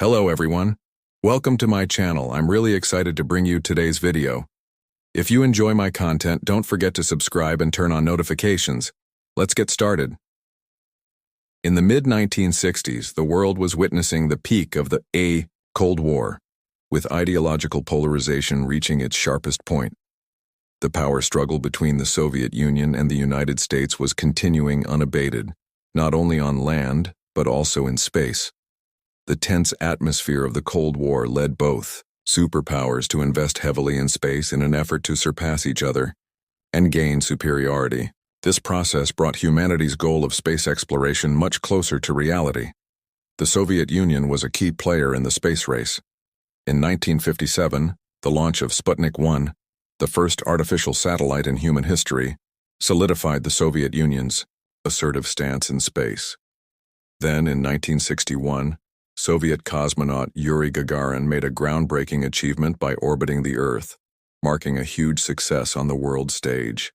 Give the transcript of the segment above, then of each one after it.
Hello everyone. Welcome to my channel. I'm really excited to bring you today's video. If you enjoy my content, don't forget to subscribe and turn on notifications. Let's get started. In the mid-1960s, the world was witnessing the peak of the Cold War, with ideological polarization reaching its sharpest point. The power struggle between the Soviet Union and the United States was continuing unabated, not only on land, but also in space. The tense atmosphere of the Cold War led both superpowers to invest heavily in space in an effort to surpass each other and gain superiority. This process brought humanity's goal of space exploration much closer to reality. The Soviet Union was a key player in the space race. In 1957, the launch of Sputnik 1, the first artificial satellite in human history, solidified the Soviet Union's assertive stance in space. Then, in 1961, Soviet cosmonaut Yuri Gagarin made a groundbreaking achievement by orbiting the Earth, marking a huge success on the world stage.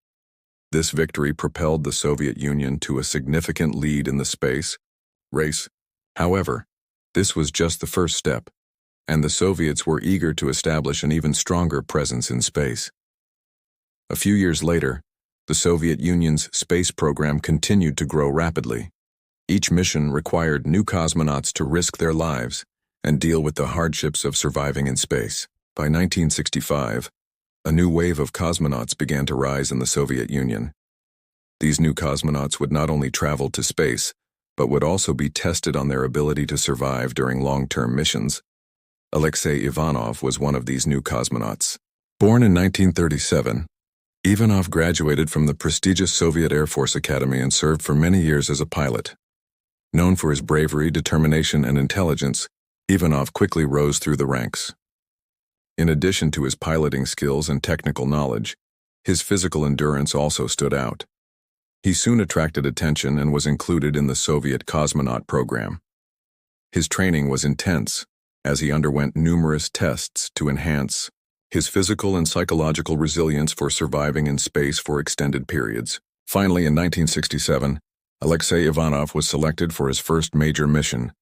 This victory propelled the Soviet Union to a significant lead in the space race. However, this was just the first step, and the Soviets were eager to establish an even stronger presence in space. A few years later, the Soviet Union's space program continued to grow rapidly. Each mission required new cosmonauts to risk their lives and deal with the hardships of surviving in space. By 1965, a new wave of cosmonauts began to rise in the Soviet Union. These new cosmonauts would not only travel to space, but would also be tested on their ability to survive during long-term missions. Alexei Ivanov was one of these new cosmonauts. Born in 1937, Ivanov graduated from the prestigious Soviet Air Force Academy and served for many years as a pilot. Known for his bravery, determination, and intelligence, Ivanov quickly rose through the ranks. In addition to his piloting skills and technical knowledge, his physical endurance also stood out. He soon attracted attention and was included in the Soviet cosmonaut program. His training was intense, as he underwent numerous tests to enhance his physical and psychological resilience for surviving in space for extended periods. Finally, in 1967, Alexei Ivanov was selected for his first major mission,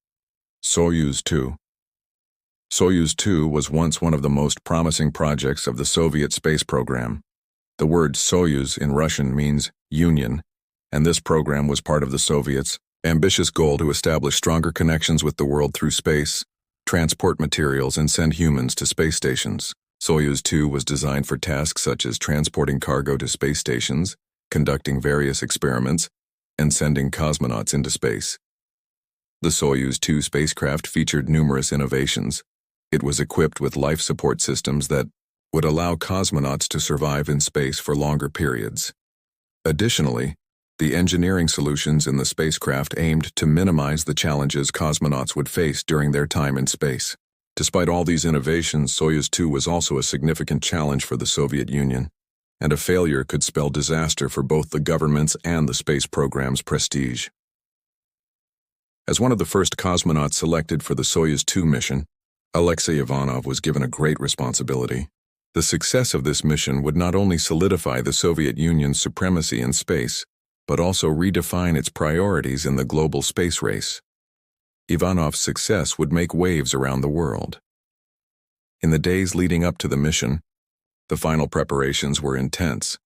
Soyuz 2. Soyuz 2 was once one of the most promising projects of the Soviet space program. The word Soyuz in Russian means union, and this program was part of the Soviets' ambitious goal to establish stronger connections with the world through space, transport materials, and send humans to space stations. Soyuz 2 was designed for tasks such as transporting cargo to space stations, conducting various experiments, and sending cosmonauts into space. The Soyuz 2 spacecraft featured numerous innovations. It was equipped with life support systems that would allow cosmonauts to survive in space for longer periods. Additionally, the engineering solutions in the spacecraft aimed to minimize the challenges cosmonauts would face during their time in space. Despite all these innovations, Soyuz 2 was also a significant challenge for the Soviet Union, and a failure could spell disaster for both the government's and the space program's prestige. As one of the first cosmonauts selected for the Soyuz 2 mission, Alexei Ivanov was given a great responsibility. The success of this mission would not only solidify the Soviet Union's supremacy in space, but also redefine its priorities in the global space race. Ivanov's success would make waves around the world. In the days leading up to the mission, the final preparations were intense.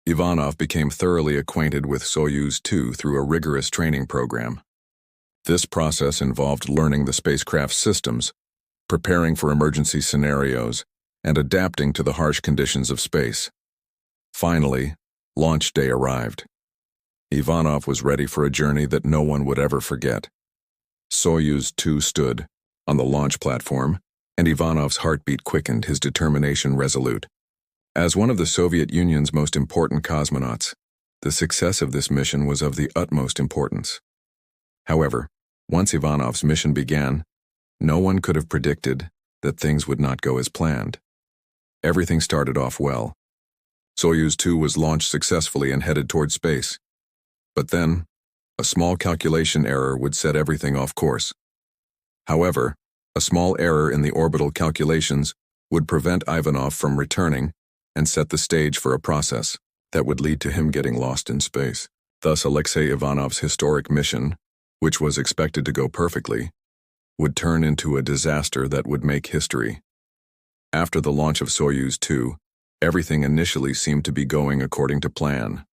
Ivanov became thoroughly acquainted with Soyuz 2 through a rigorous training program. This process involved learning the spacecraft's systems, preparing for emergency scenarios, and adapting to the harsh conditions of space. Finally, launch day arrived. Ivanov was ready for a journey that no one would ever forget. Soyuz 2 stood on the launch platform, and Ivanov's heartbeat quickened, his determination resolute. As one of the Soviet Union's most important cosmonauts, the success of this mission was of the utmost importance. However, once Ivanov's mission began, no one could have predicted that things would not go as planned. Everything started off well. Soyuz 2 was launched successfully and headed toward space. But then, a small calculation error would set everything off course. However, a small error in the orbital calculations would prevent Ivanov from returning and set the stage for a process that would lead to him getting lost in space. Thus, Alexei Ivanov's historic mission, which was expected to go perfectly, would turn into a disaster that would make history. After the launch of Soyuz 2, everything initially seemed to be going according to plan.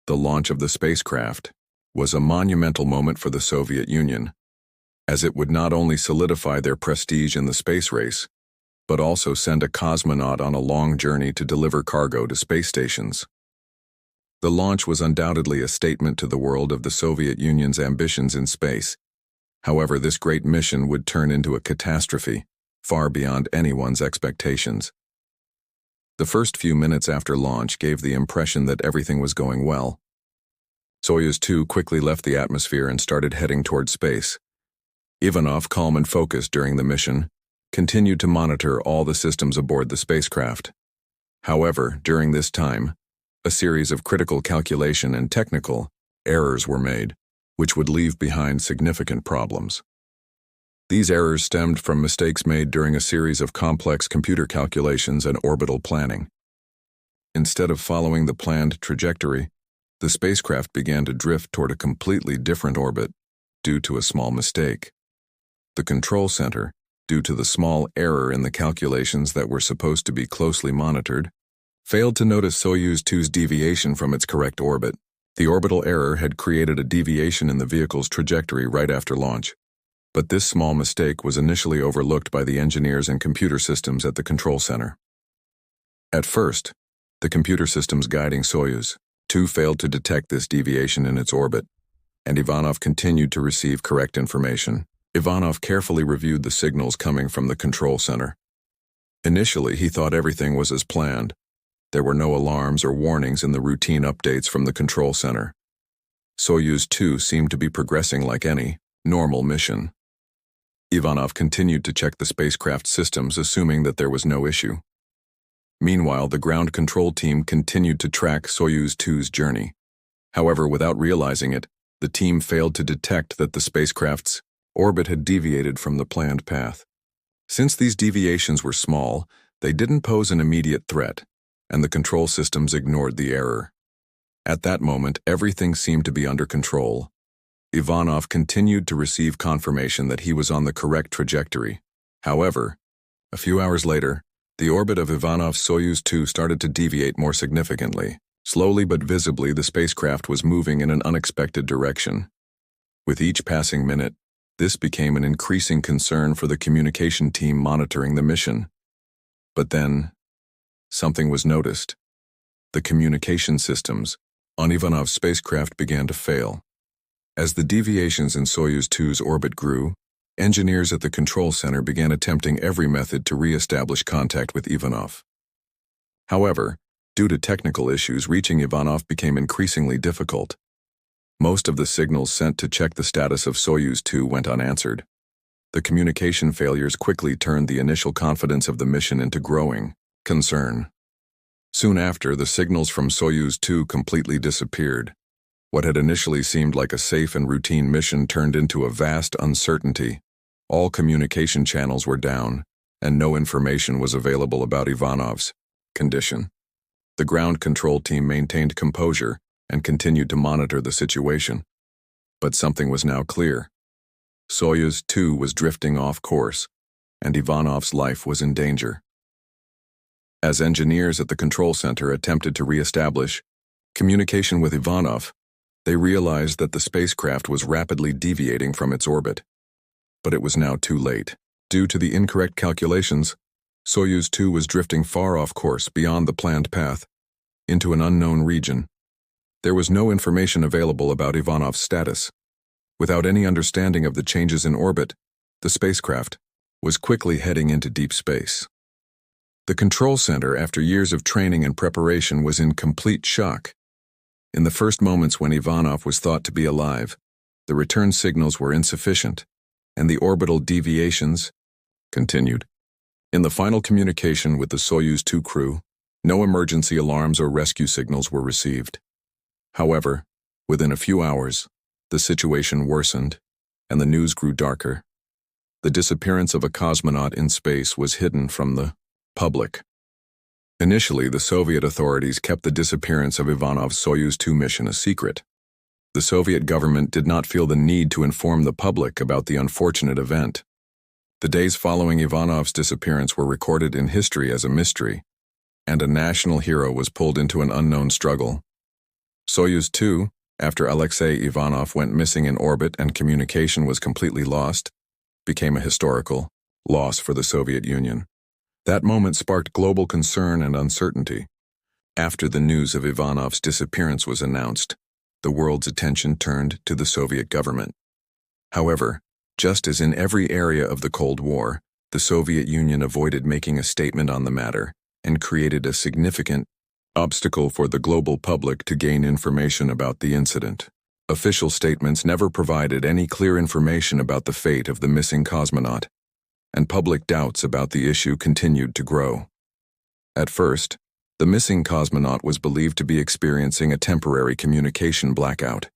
The launch of the spacecraft was a monumental moment for the Soviet Union, as it would not only solidify their prestige in the space race, but also send a cosmonaut on a long journey to deliver cargo to space stations. The launch was undoubtedly a statement to the world of the Soviet Union's ambitions in space. However, this great mission would turn into a catastrophe, far beyond anyone's expectations. The first few minutes after launch gave the impression that everything was going well. Soyuz 2 quickly left the atmosphere and started heading toward space. Ivanov, calm and focused during the mission, continued to monitor all the systems aboard the spacecraft. However, during this time, a series of critical calculation and technical errors were made, which would leave behind significant problems. These errors stemmed from mistakes made during a series of complex computer calculations and orbital planning. Instead of following the planned trajectory, the spacecraft began to drift toward a completely different orbit due to a small mistake. The control center, due to the small error in the calculations that were supposed to be closely monitored, failed to notice Soyuz 2's deviation from its correct orbit. The orbital error had created a deviation in the vehicle's trajectory right after launch, but this small mistake was initially overlooked by the engineers and computer systems at the control center. At first, the computer systems guiding Soyuz 2 failed to detect this deviation in its orbit, and Ivanov continued to receive correct information. Ivanov carefully reviewed the signals coming from the control center. Initially, he thought everything was as planned. There were no alarms or warnings in the routine updates from the control center. Soyuz 2 seemed to be progressing like any normal mission. Ivanov continued to check the spacecraft systems, assuming that there was no issue. Meanwhile, the ground control team continued to track Soyuz 2's journey. However, without realizing it, the team failed to detect that the spacecraft's orbit had deviated from the planned path. Since these deviations were small, they didn't pose an immediate threat, and the control systems ignored the error. At that moment, everything seemed to be under control. Ivanov continued to receive confirmation that he was on the correct trajectory. However, a few hours later, the orbit of Ivanov's Soyuz 2 started to deviate more significantly. Slowly but visibly, the spacecraft was moving in an unexpected direction. With each passing minute, this became an increasing concern for the communication team monitoring the mission. But then, something was noticed. The communication systems on Ivanov's spacecraft began to fail. As the deviations in Soyuz 2's orbit grew, engineers at the control center began attempting every method to re-establish contact with Ivanov. However, due to technical issues, reaching Ivanov became increasingly difficult. Most of the signals sent to check the status of Soyuz 2 went unanswered. The communication failures quickly turned the initial confidence of the mission into growing concern. Soon after, the signals from Soyuz 2 completely disappeared. What had initially seemed like a safe and routine mission turned into a vast uncertainty. All communication channels were down, and no information was available about Ivanov's condition. The ground control team maintained composure and continued to monitor the situation. But something was now clear. Soyuz 2 was drifting off course, and Ivanov's life was in danger. As engineers at the control center attempted to re-establish communication with Ivanov, they realized that the spacecraft was rapidly deviating from its orbit. But it was now too late. Due to the incorrect calculations, Soyuz 2 was drifting far off course beyond the planned path, into an unknown region. There was no information available about Ivanov's status. Without any understanding of the changes in orbit, the spacecraft was quickly heading into deep space. The control center, after years of training and preparation, was in complete shock. In the first moments when Ivanov was thought to be alive, the return signals were insufficient, and the orbital deviations continued. In the final communication with the Soyuz 2 crew, no emergency alarms or rescue signals were received. However, within a few hours, the situation worsened, and the news grew darker. The disappearance of a cosmonaut in space was hidden from the public. Initially, the Soviet authorities kept the disappearance of Ivanov's Soyuz 2 mission a secret. The Soviet government did not feel the need to inform the public about the unfortunate event. The days following Ivanov's disappearance were recorded in history as a mystery, and a national hero was pulled into an unknown struggle. Soyuz 2, after Alexei Ivanov went missing in orbit and communication was completely lost, became a historical loss for the Soviet Union. That moment sparked global concern and uncertainty. After the news of Ivanov's disappearance was announced, the world's attention turned to the Soviet government. However, just as in every area of the Cold War, the Soviet Union avoided making a statement on the matter and created a significant obstacle for the global public to gain information about the incident. Official statements never provided any clear information about the fate of the missing cosmonaut, and public doubts about the issue continued to grow. At first, the missing cosmonaut was believed to be experiencing a temporary communication blackout.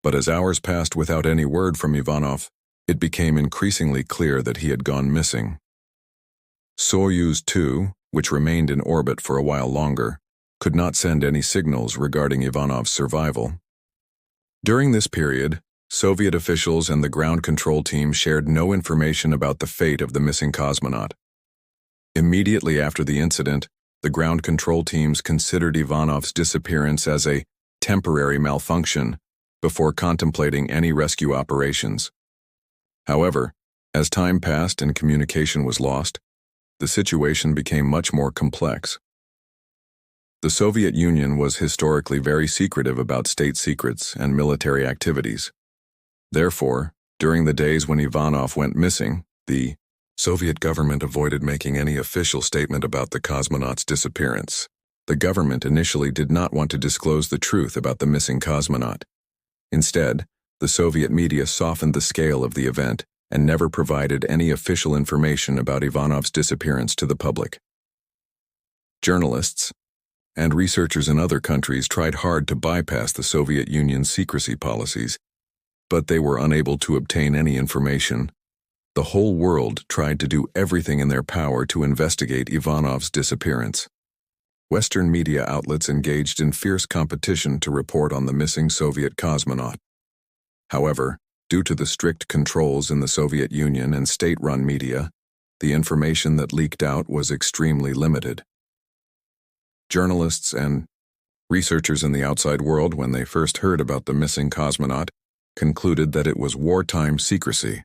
But as hours passed without any word from Ivanov, it became increasingly clear that he had gone missing. Soyuz 2, which remained in orbit for a while longer, could not send any signals regarding Ivanov's survival. During this period, Soviet officials and the ground control team shared no information about the fate of the missing cosmonaut. Immediately after the incident, the ground control teams considered Ivanov's disappearance as a temporary malfunction before contemplating any rescue operations. However, as time passed and communication was lost, the situation became much more complex. The Soviet Union was historically very secretive about state secrets and military activities. Therefore, during the days when Ivanov went missing, the Soviet government avoided making any official statement about the cosmonaut's disappearance. The government initially did not want to disclose the truth about the missing cosmonaut. Instead, the Soviet media softened the scale of the event and never provided any official information about Ivanov's disappearance to the public. Journalists and researchers in other countries tried hard to bypass the Soviet Union's secrecy policies, but they were unable to obtain any information. The whole world tried to do everything in their power to investigate Ivanov's disappearance. Western media outlets engaged in fierce competition to report on the missing Soviet cosmonaut. However, due to the strict controls in the Soviet Union and state-run media, the information that leaked out was extremely limited. Journalists and researchers in the outside world, when they first heard about the missing cosmonaut, concluded that it was wartime secrecy.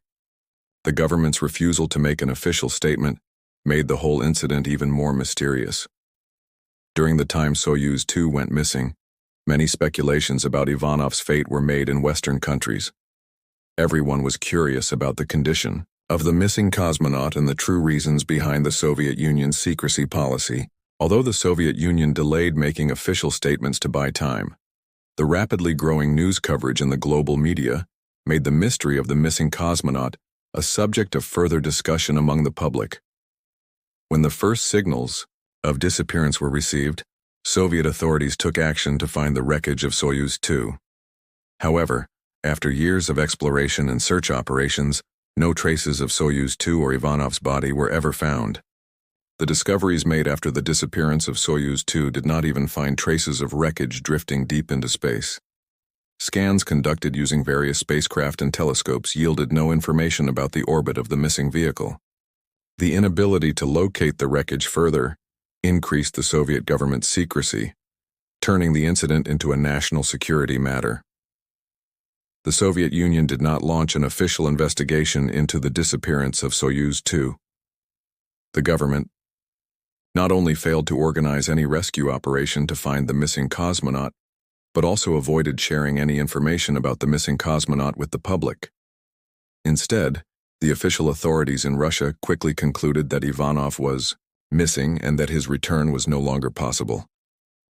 The government's refusal to make an official statement made the whole incident even more mysterious. During the time Soyuz 2 went missing, many speculations about Ivanov's fate were made in Western countries. Everyone was curious about the condition of the missing cosmonaut and the true reasons behind the Soviet Union's secrecy policy. Although the Soviet Union delayed making official statements to buy time, the rapidly growing news coverage in the global media made the mystery of the missing cosmonaut a subject of further discussion among the public. When the first signals of disappearance were received, Soviet authorities took action to find the wreckage of Soyuz 2. However, after years of exploration and search operations, no traces of Soyuz 2 or Ivanov's body were ever found. The discoveries made after the disappearance of Soyuz 2 did not even find traces of wreckage drifting deep into space. Scans conducted using various spacecraft and telescopes yielded no information about the orbit of the missing vehicle. The inability to locate the wreckage further increased the Soviet government's secrecy, turning the incident into a national security matter. The Soviet Union did not launch an official investigation into the disappearance of Soyuz 2. The government not only failed to organize any rescue operation to find the missing cosmonaut, but also avoided sharing any information about the missing cosmonaut with the public. Instead, the official authorities in Russia quickly concluded that Ivanov was missing and that his return was no longer possible.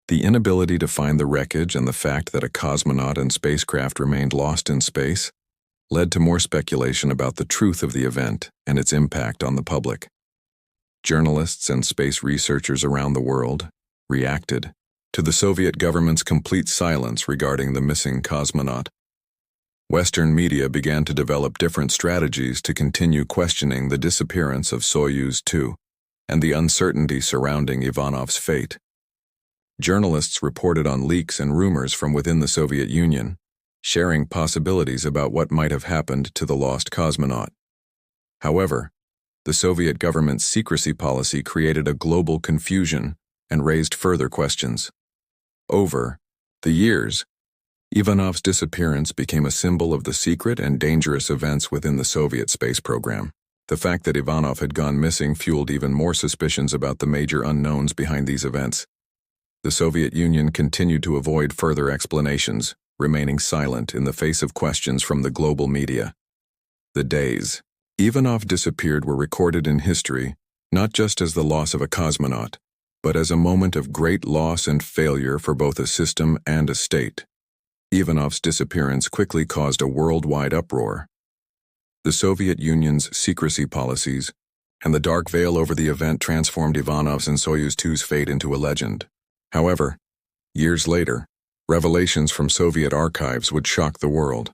The inability to find the wreckage and the fact that a cosmonaut and spacecraft remained lost in space led to more speculation about the truth of the event and its impact on the public. Journalists and space researchers around the world reacted to the Soviet government's complete silence regarding the missing cosmonaut. Western media began to develop different strategies to continue questioning the disappearance of Soyuz 2 and the uncertainty surrounding Ivanov's fate. Journalists reported on leaks and rumors from within the Soviet Union, sharing possibilities about what might have happened to the lost cosmonaut. However, the Soviet government's secrecy policy created a global confusion and raised further questions. Over the years, Ivanov's disappearance became a symbol of the secret and dangerous events within the Soviet space program. The fact that Ivanov had gone missing fueled even more suspicions about the major unknowns behind these events. The Soviet Union continued to avoid further explanations, remaining silent in the face of questions from the global media. The days Ivanov disappeared were recorded in history, not just as the loss of a cosmonaut, but as a moment of great loss and failure for both a system and a state. Ivanov's disappearance quickly caused a worldwide uproar. The Soviet Union's secrecy policies and the dark veil over the event transformed Ivanov's and Soyuz 2's fate into a legend. However, years later, revelations from Soviet archives would shock the world.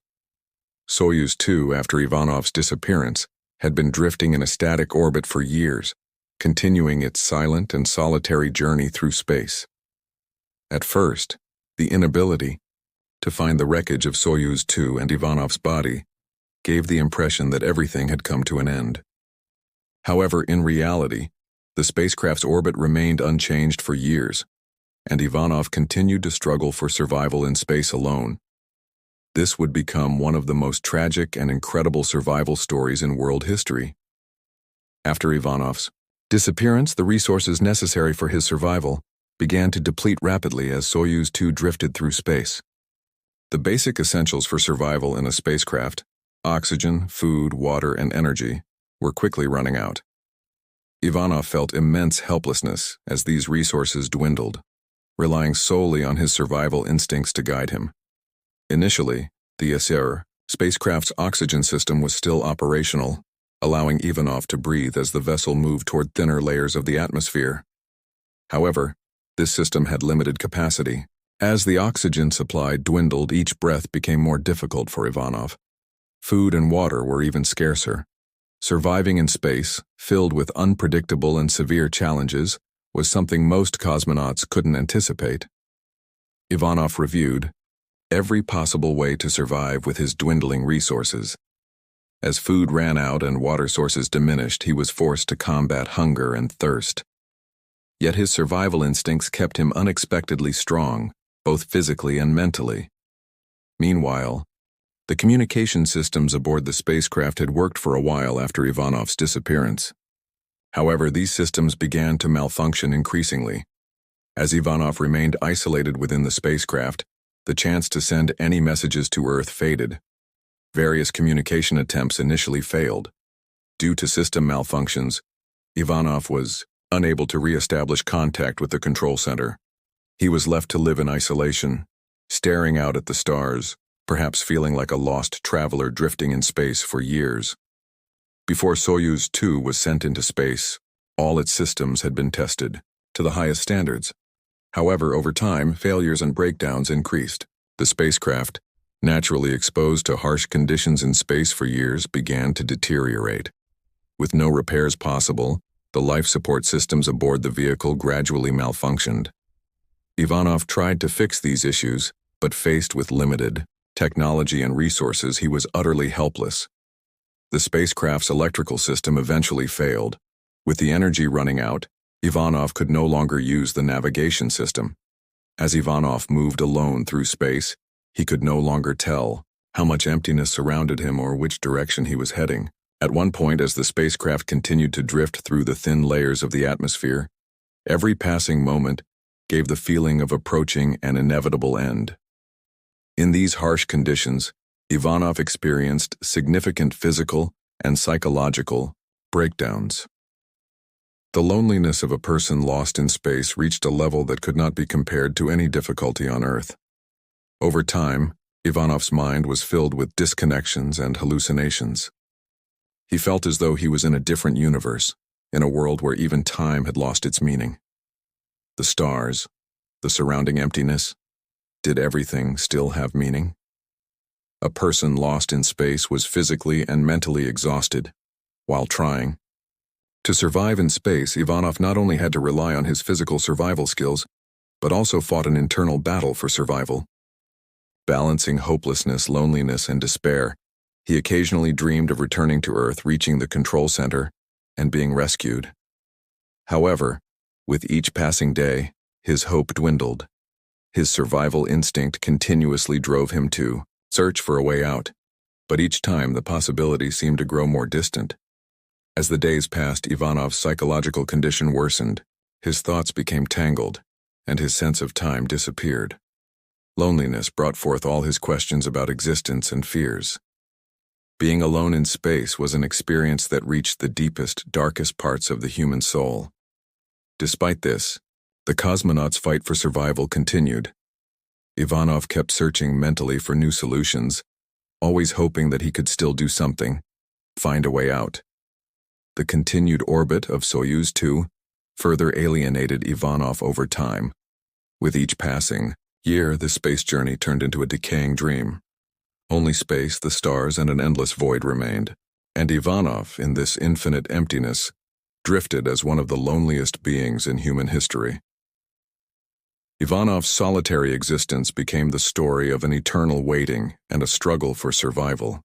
Soyuz 2, after Ivanov's disappearance, had been drifting in a static orbit for years, continuing its silent and solitary journey through space. At first, the inability to find the wreckage of Soyuz 2 and Ivanov's body gave the impression that everything had come to an end. However, in reality, the spacecraft's orbit remained unchanged for years, and Ivanov continued to struggle for survival in space alone. This would become one of the most tragic and incredible survival stories in world history. After Ivanov's disappearance, the resources necessary for his survival began to deplete rapidly as Soyuz 2 drifted through space. The basic essentials for survival in a spacecraft, oxygen, food, water, and energy, were quickly running out. Ivanov felt immense helplessness as these resources dwindled, relying solely on his survival instincts to guide him. Initially, the SR spacecraft's oxygen system was still operational, allowing Ivanov to breathe as the vessel moved toward thinner layers of the atmosphere. However, this system had limited capacity. As the oxygen supply dwindled, each breath became more difficult for Ivanov. Food and water were even scarcer. Surviving in space, filled with unpredictable and severe challenges, was something most cosmonauts couldn't anticipate. Ivanov reviewed every possible way to survive with his dwindling resources. As food ran out and water sources diminished, he was forced to combat hunger and thirst. Yet his survival instincts kept him unexpectedly strong, both physically and mentally. Meanwhile, the communication systems aboard the spacecraft had worked for a while after Ivanov's disappearance. However, these systems began to malfunction increasingly. As Ivanov remained isolated within the spacecraft, the chance to send any messages to Earth faded. Various communication attempts initially failed. Due to system malfunctions, Ivanov was unable to re-establish contact with the control center. He was left to live in isolation, staring out at the stars, perhaps feeling like a lost traveler drifting in space for years. Before Soyuz 2 was sent into space, all its systems had been tested to the highest standards. However, over time, failures and breakdowns increased. The spacecraft, naturally exposed to harsh conditions in space for years, began to deteriorate. With no repairs possible, the life support systems aboard the vehicle gradually malfunctioned. Ivanov tried to fix these issues, but faced with limited technology and resources, he was utterly helpless. The spacecraft's electrical system eventually failed. With the energy running out, Ivanov could no longer use the navigation system. As Ivanov moved alone through space, he could no longer tell how much emptiness surrounded him or which direction he was heading. At one point, as the spacecraft continued to drift through the thin layers of the atmosphere, every passing moment gave the feeling of approaching an inevitable end. In these harsh conditions, Ivanov experienced significant physical and psychological breakdowns. The loneliness of a person lost in space reached a level that could not be compared to any difficulty on Earth. Over time, Ivanov's mind was filled with disconnections and hallucinations. He felt as though he was in a different universe, in a world where even time had lost its meaning. The stars, the surrounding emptiness, did everything still have meaning? A person lost in space was physically and mentally exhausted while trying. To survive in space, Ivanov not only had to rely on his physical survival skills, but also fought an internal battle for survival. Balancing hopelessness, loneliness, and despair, He occasionally dreamed of returning to Earth, reaching the control center, and being rescued. However, with each passing day, his hope dwindled. His survival instinct continuously drove him to search for a way out, but each time the possibility seemed to grow more distant. As the days passed, Ivanov's psychological condition worsened, his thoughts became tangled, and his sense of time disappeared. Loneliness brought forth all his questions about existence and fears. Being alone in space was an experience that reached the deepest, darkest parts of the human soul. Despite this, the cosmonaut's fight for survival continued. Ivanov kept searching mentally for new solutions, always hoping that he could still do something, find a way out. The continued orbit of Soyuz 2 further alienated Ivanov over time. With each passing year, the space journey turned into a decaying dream. Only space, the stars, and an endless void remained, and Ivanov, in this infinite emptiness, drifted as one of the loneliest beings in human history. Ivanov's solitary existence became the story of an eternal waiting and a struggle for survival.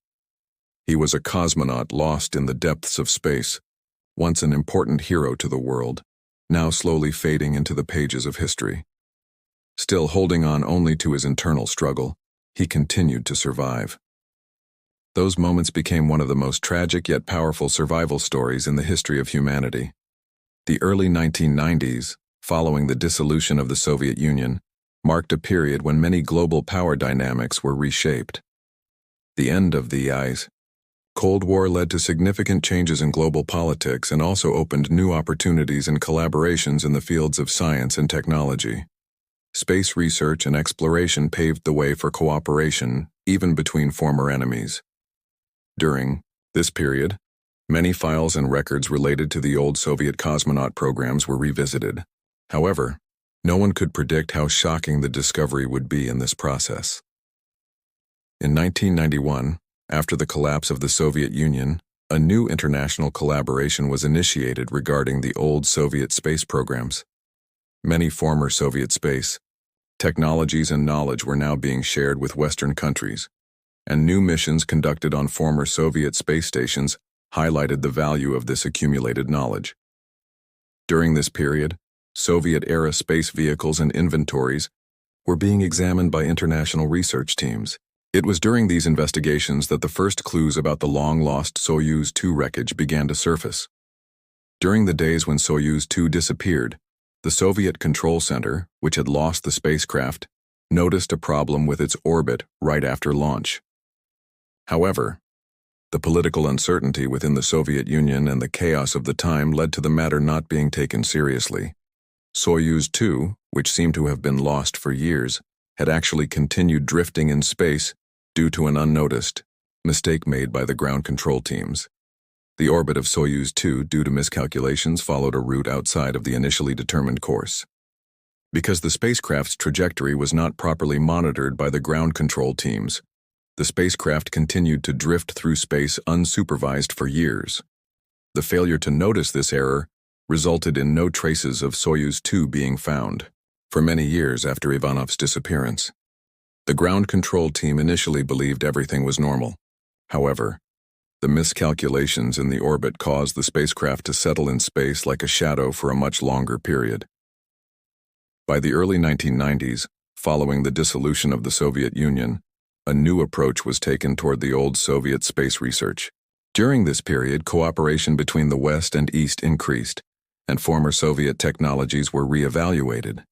He was a cosmonaut lost in the depths of space, once an important hero to the world, now slowly fading into the pages of history. Still holding on only to his internal struggle, he continued to survive. Those moments became one of the most tragic yet powerful survival stories in the history of humanity. The early 1990s, following the dissolution of the Soviet Union, marked a period when many global power dynamics were reshaped. The end of the Cold War led to significant changes in global politics and also opened new opportunities and collaborations in the fields of science and technology. Space research and exploration paved the way for cooperation, even between former enemies. During this period, many files and records related to the old Soviet cosmonaut programs were revisited. However, no one could predict how shocking the discovery would be in this process. In 1991, after the collapse of the Soviet Union, a new international collaboration was initiated regarding the old Soviet space programs. Many former Soviet space technologies and knowledge were now being shared with Western countries, and new missions conducted on former Soviet space stations highlighted the value of this accumulated knowledge. During this period, Soviet-era space vehicles and inventories were being examined by international research teams. It was during these investigations that the first clues about the long-lost Soyuz 2 wreckage began to surface. During the days when Soyuz 2 disappeared, the Soviet Control Center, which had lost the spacecraft, noticed a problem with its orbit right after launch. However, the political uncertainty within the Soviet Union and the chaos of the time led to the matter not being taken seriously. Soyuz 2, which seemed to have been lost for years, had actually continued drifting in space due to an unnoticed mistake made by the ground control teams. The orbit of Soyuz 2, due to miscalculations, followed a route outside of the initially determined course. Because the spacecraft's trajectory was not properly monitored by the ground control teams, the spacecraft continued to drift through space unsupervised for years. The failure to notice this error resulted in no traces of Soyuz 2 being found for many years after Ivanov's disappearance. The ground control team initially believed everything was normal. However, the miscalculations in the orbit caused the spacecraft to settle in space like a shadow for a much longer period. By the early 1990s, following the dissolution of the Soviet Union, a new approach was taken toward the old Soviet space research. During this period, cooperation between the West and East increased, and former Soviet technologies were re-evaluated.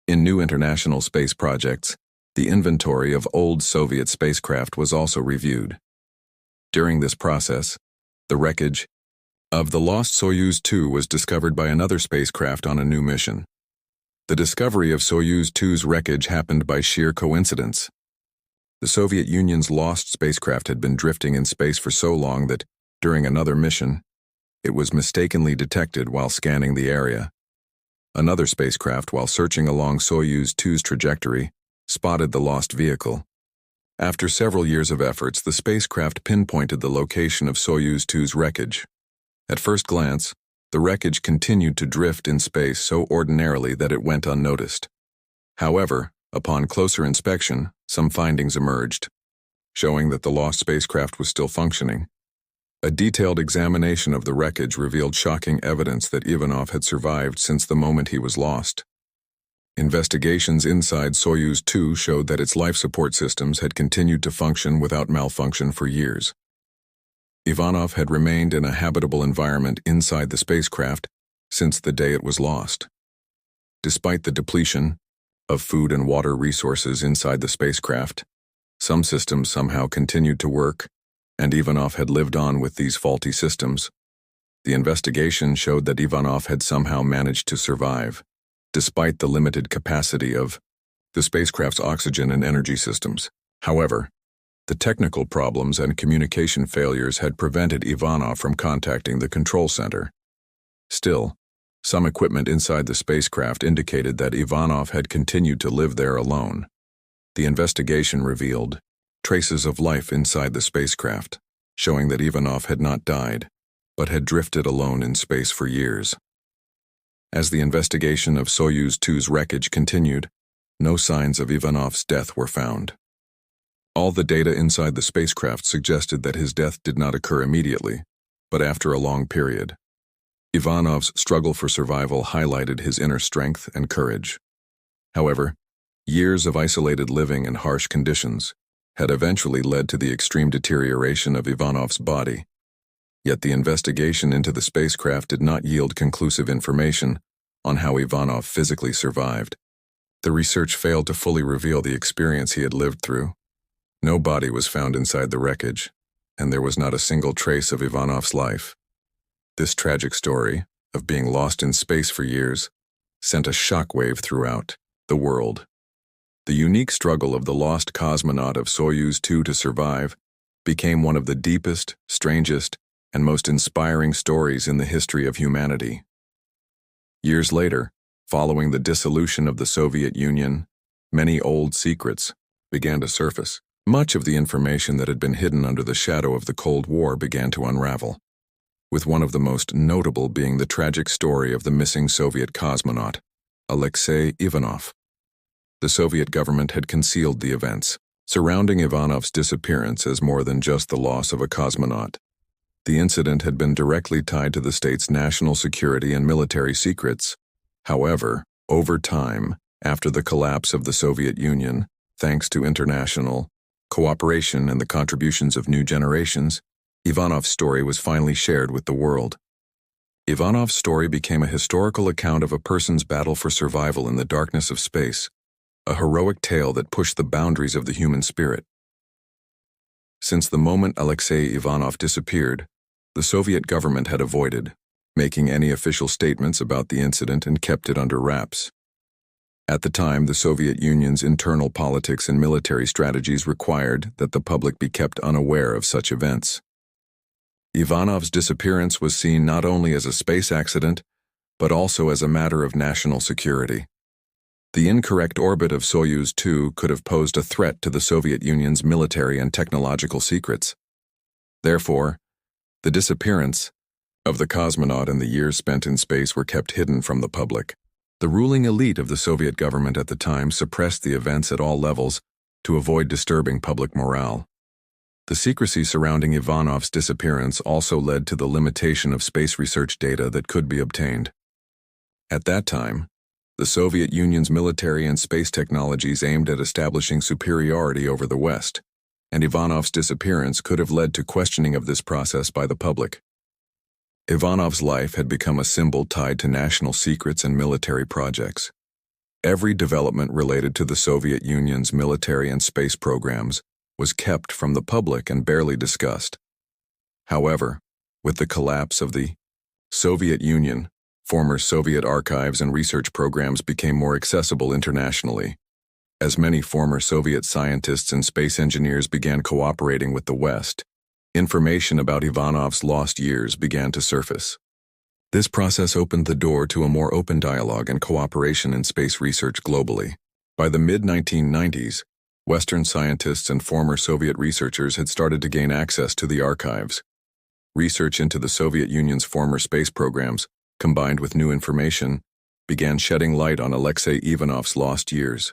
In new international space projects, the inventory of old Soviet spacecraft was also reviewed. During this process, the wreckage of the lost Soyuz 2 was discovered by another spacecraft on a new mission. The discovery of Soyuz 2's wreckage happened by sheer coincidence. The Soviet Union's lost spacecraft had been drifting in space for so long that, during another mission, it was mistakenly detected while scanning the area. Another spacecraft, while searching along Soyuz 2's trajectory, spotted the lost vehicle. After several years of efforts, the spacecraft pinpointed the location of Soyuz 2's wreckage. At first glance, the wreckage continued to drift in space so ordinarily that it went unnoticed. However, upon closer inspection, some findings emerged. showing that the lost spacecraft was still functioning. A detailed examination of the wreckage revealed shocking evidence that Ivanov had survived since the moment he was lost. Investigations inside Soyuz 2 showed that its life support systems had continued to function without malfunction for years. Ivanov had remained in a habitable environment inside the spacecraft since the day it was lost. Despite the depletion of food and water resources inside the spacecraft, some systems somehow continued to work, and Ivanov had lived on with these faulty systems. The investigation showed that Ivanov had somehow managed to survive, despite the limited capacity of the spacecraft's oxygen and energy systems. However, the technical problems and communication failures had prevented Ivanov from contacting the control center. Still, some equipment inside the spacecraft indicated that Ivanov had continued to live there alone. The investigation revealed traces of life inside the spacecraft, showing that Ivanov had not died, but had drifted alone in space for years. As the investigation of Soyuz 2's wreckage continued, no signs of Ivanov's death were found. All the data inside the spacecraft suggested that his death did not occur immediately, but after a long period. Ivanov's struggle for survival highlighted his inner strength and courage. However, years of isolated living in harsh conditions had eventually led to the extreme deterioration of Ivanov's body. Yet the investigation into the spacecraft did not yield conclusive information on how Ivanov physically survived. The research failed to fully reveal the experience he had lived through. No body was found inside the wreckage, and there was not a single trace of Ivanov's life. This tragic story, of being lost in space for years, sent a shockwave throughout the world. The unique struggle of the lost cosmonaut of Soyuz 2 to survive became one of the deepest, strangest, and most inspiring stories in the history of humanity. Years later, following the dissolution of the Soviet Union, many old secrets began to surface. Much of the information that had been hidden under the shadow of the Cold War began to unravel, with one of the most notable being the tragic story of the missing Soviet cosmonaut, Alexei Ivanov. The Soviet government had concealed the events surrounding Ivanov's disappearance as more than just the loss of a cosmonaut. The incident had been directly tied to the state's national security and military secrets. However, over time, after the collapse of the Soviet Union, thanks to international cooperation and the contributions of new generations, Ivanov's story was finally shared with the world. Ivanov's story became a historical account of a person's battle for survival in the darkness of space, a heroic tale that pushed the boundaries of the human spirit. Since the moment Alexei Ivanov disappeared, the Soviet government had avoided making any official statements about the incident and kept it under wraps. At the time, the Soviet Union's internal politics and military strategies required that the public be kept unaware of such events. Ivanov's disappearance was seen not only as a space accident, but also as a matter of national security. The incorrect orbit of Soyuz 2 could have posed a threat to the Soviet Union's military and technological secrets. Therefore, the disappearance of the cosmonaut and the years spent in space were kept hidden from the public. The ruling elite of the Soviet government at the time suppressed the events at all levels to avoid disturbing public morale. The secrecy surrounding Ivanov's disappearance also led to the limitation of space research data that could be obtained. At that time, the Soviet Union's military and space technologies aimed at establishing superiority over the West, and Ivanov's disappearance could have led to questioning of this process by the public. Ivanov's life had become a symbol tied to national secrets and military projects. Every development related to the Soviet Union's military and space programs was kept from the public and barely discussed. However, with the collapse of the Soviet Union, former Soviet archives and research programs became more accessible internationally. As many former Soviet scientists and space engineers began cooperating with the West, information about Ivanov's lost years began to surface. This process opened the door to a more open dialogue and cooperation in space research globally. By the mid-1990s, Western scientists and former Soviet researchers had started to gain access to the archives. Research into the Soviet Union's former space programs, combined with new information, began shedding light on Alexei Ivanov's lost years.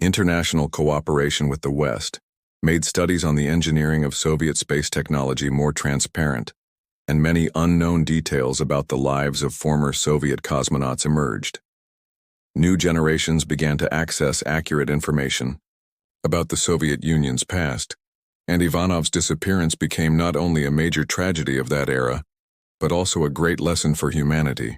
International cooperation with the West, made studies on the engineering of Soviet space technology more transparent, and many unknown details about the lives of former Soviet cosmonauts emerged. New generations began to access accurate information about the Soviet Union's past, and Ivanov's disappearance became not only a major tragedy of that era, but also a great lesson for humanity.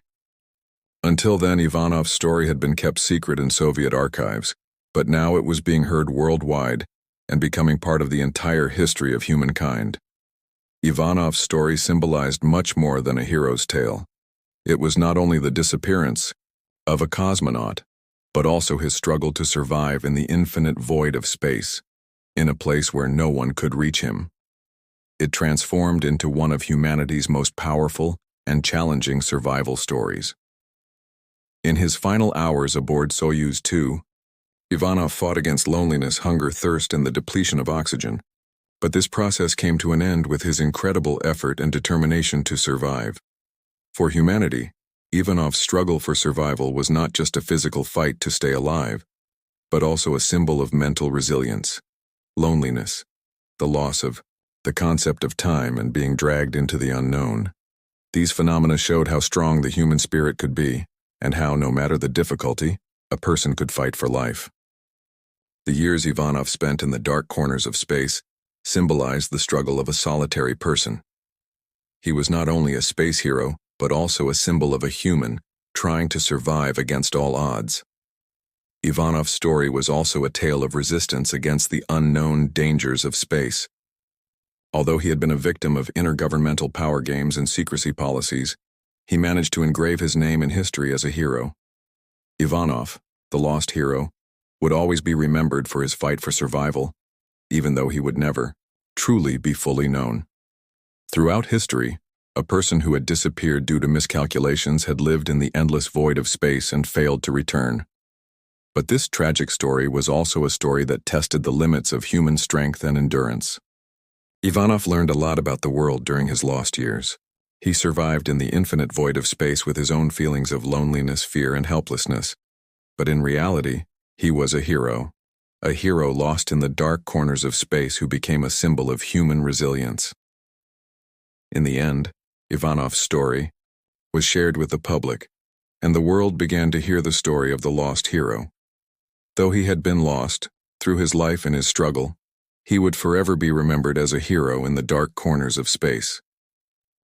Until then, Ivanov's story had been kept secret in Soviet archives, but now it was being heard worldwide and becoming part of the entire history of humankind. Ivanov's story symbolized much more than a hero's tale. It was not only the disappearance of a cosmonaut, but also his struggle to survive in the infinite void of space, in a place where no one could reach him. It transformed into one of humanity's most powerful and challenging survival stories. In his final hours aboard Soyuz 2, Ivanov fought against loneliness, hunger, thirst, and the depletion of oxygen. But this process came to an end with his incredible effort and determination to survive. For humanity, Ivanov's struggle for survival was not just a physical fight to stay alive, but also a symbol of mental resilience, loneliness, the loss of the concept of time and being dragged into the unknown. These phenomena showed how strong the human spirit could be, and how, no matter the difficulty, a person could fight for life. The years Ivanov spent in the dark corners of space symbolized the struggle of a solitary person. He was not only a space hero, but also a symbol of a human trying to survive against all odds. Ivanov's story was also a tale of resistance against the unknown dangers of space. Although he had been a victim of intergovernmental power games and secrecy policies, he managed to engrave his name in history as a hero. Ivanov, the lost hero, would always be remembered for his fight for survival, even though he would never truly be fully known. Throughout history, a person who had disappeared due to miscalculations had lived in the endless void of space and failed to return. But this tragic story was also a story that tested the limits of human strength and endurance. Ivanov learned a lot about the world during his lost years. He survived in the infinite void of space with his own feelings of loneliness, fear, and helplessness. But in reality, he was a hero lost in the dark corners of space who became a symbol of human resilience. In the end, Ivanov's story was shared with the public, and the world began to hear the story of the lost hero. Though he had been lost, through his life and his struggle, he would forever be remembered as a hero in the dark corners of space.